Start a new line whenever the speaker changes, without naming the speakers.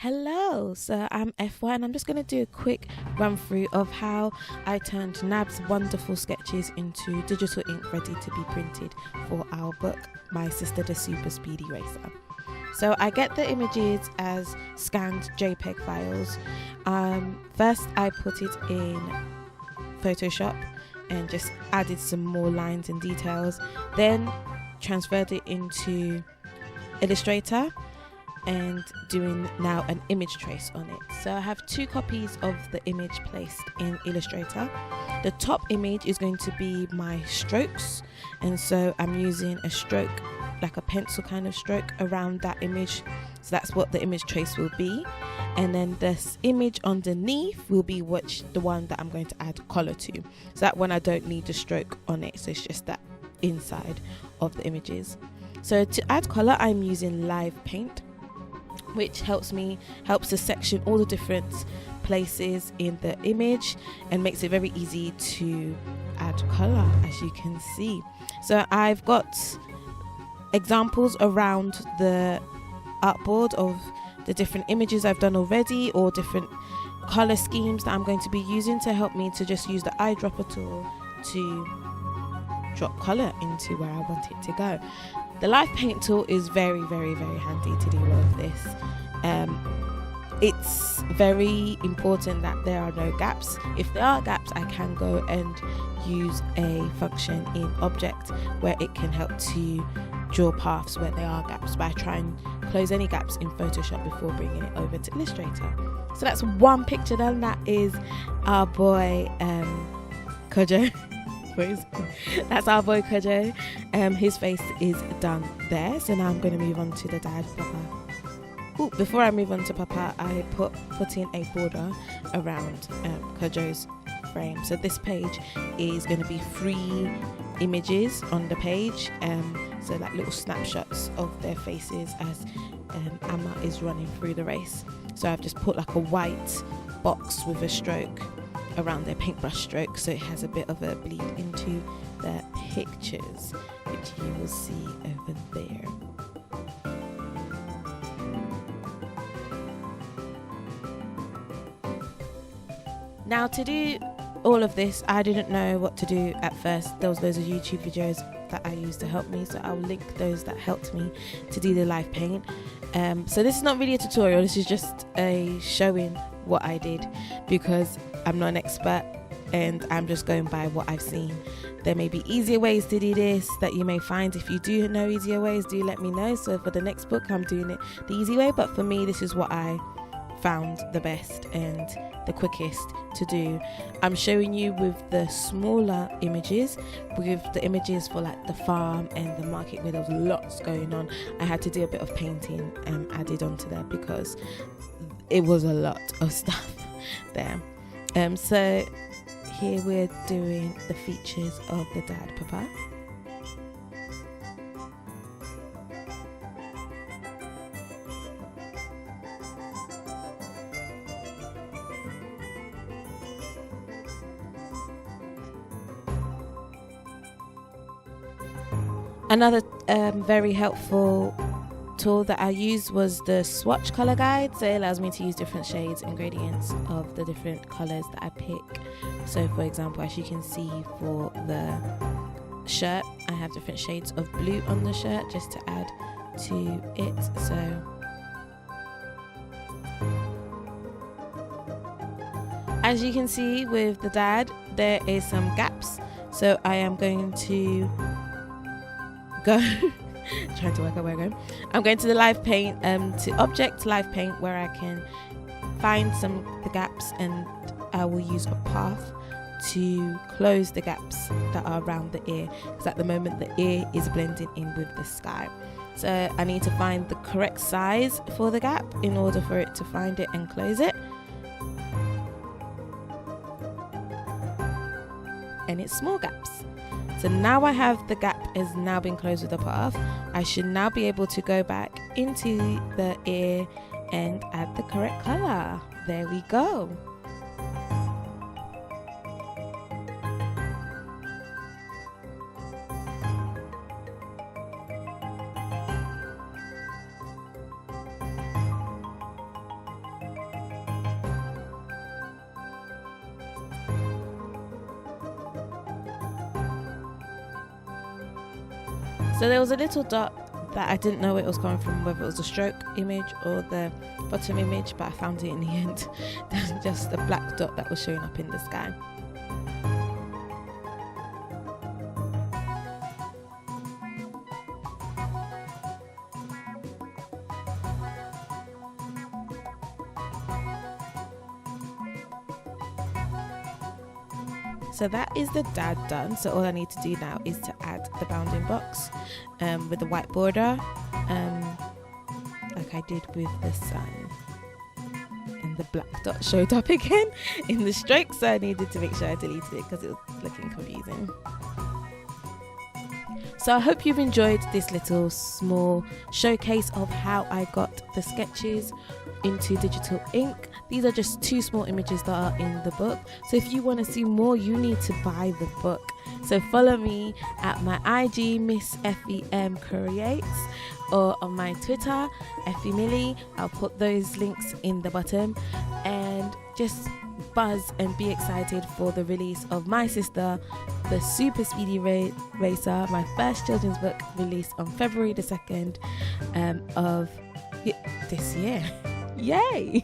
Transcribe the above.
Hello, so I'm F1 and I'm just going to do a quick run through of how I turned Nab's wonderful sketches into digital ink ready to be printed for our book, My Sister the Super Speedy Racer. So I get the images as scanned JPEG files. First I put it in Photoshop and just added some more lines and details, then transferred it into Illustrator and doing now an image trace on it. So I have two copies of the image placed in Illustrator. The top image is going to be my strokes, and so I'm using a stroke, like a pencil kind of stroke around that image, so that's what the image trace will be. And then this image underneath will be the one that I'm going to add color to, so that one I don't need the stroke on it, so it's just that inside of the images. So to add color, I'm using Live Paint, which helps to section all the different places in the image and makes it very easy to add color, as you can see. So I've got examples around the artboard of the different images I've done already, or different color schemes that I'm going to be using to help me to just use the eyedropper tool to drop color into where I want it to go. The Live Paint tool is very, very, very handy to do all of this. It's very important that there are no gaps. If there are gaps, I can go and use a function in Object where it can help to draw paths where there are gaps, but I try and close any gaps in Photoshop before bringing it over to Illustrator. So that's one picture done. That is our boy Kojo. That's our boy Kojo. His face is done there. So now I'm going to move on to the dad, Papa. Ooh, before I move on to Papa, I put in a border around Kojo's frame. So this page is going to be 3 images on the page, so like little snapshots of their faces as Amma is running through the race. So I've just put like a white box with a stroke around their paintbrush stroke, so it has a bit of a bleed into the pictures, which you will see over there. Now, to do all of this, I didn't know what to do at first. There was loads of YouTube videos that I used to help me, so I'll link those that helped me to do the Live Paint. So this is not really a tutorial, this is just a showing what I did, because I'm not an expert and I'm just going by what I've seen. There may be easier ways to do this that you may find. If you do know easier ways, do let me know. So for the next book, I'm doing it the easy way, but for me, this is what I found the best and the quickest to do. I'm showing you with the smaller images, with the images for like the farm and the market where there was lots going on. I had to do a bit of painting added onto there because it was a lot of stuff there. So here we're doing the features of the dad, Papa. Another very helpful tool that I used was the swatch color guide. So it allows me to use different shades and gradients of the different colors that I pick. So for example, as you can see for the shirt, I have different shades of blue on the shirt just to add to it. So as you can see with the dad, there is some gaps. So I am going to go trying to work out where I'm going. I'm going to the Live Paint, to Object, Live Paint, where I can find some of the gaps, and I will use a path to close the gaps that are around the ear, because at the moment the ear is blending in with the sky. So I need to find the correct size for the gap in order for it to find it and close it. And it's small gaps. So now I have the gap has now been closed with a path. I should now be able to go back into the ear and add the correct color. There we go. So there was a little dot that I didn't know where it was coming from, whether it was the stroke image or the bottom image, but I found it in the end. Just a black dot that was showing up in the sky. So that is the dad done. So all I need to do now is to add the bounding box with the white border, like I did with the sun. And the black dot showed up again in the stroke, so I needed to make sure I deleted it because it was looking confusing. So I hope you've enjoyed this little small showcase of how I got the sketches into digital ink. These are just 2 small images that are in the book. So if you want to see more, you need to buy the book. So follow me at my IG, Miss FEM Creates, or on my Twitter, FEMilly. I'll put those links in the bottom. And just buzz and be excited for the release of my sister, the Super Speedy Racer, my first children's book, released on February the 2nd of this year. Yay!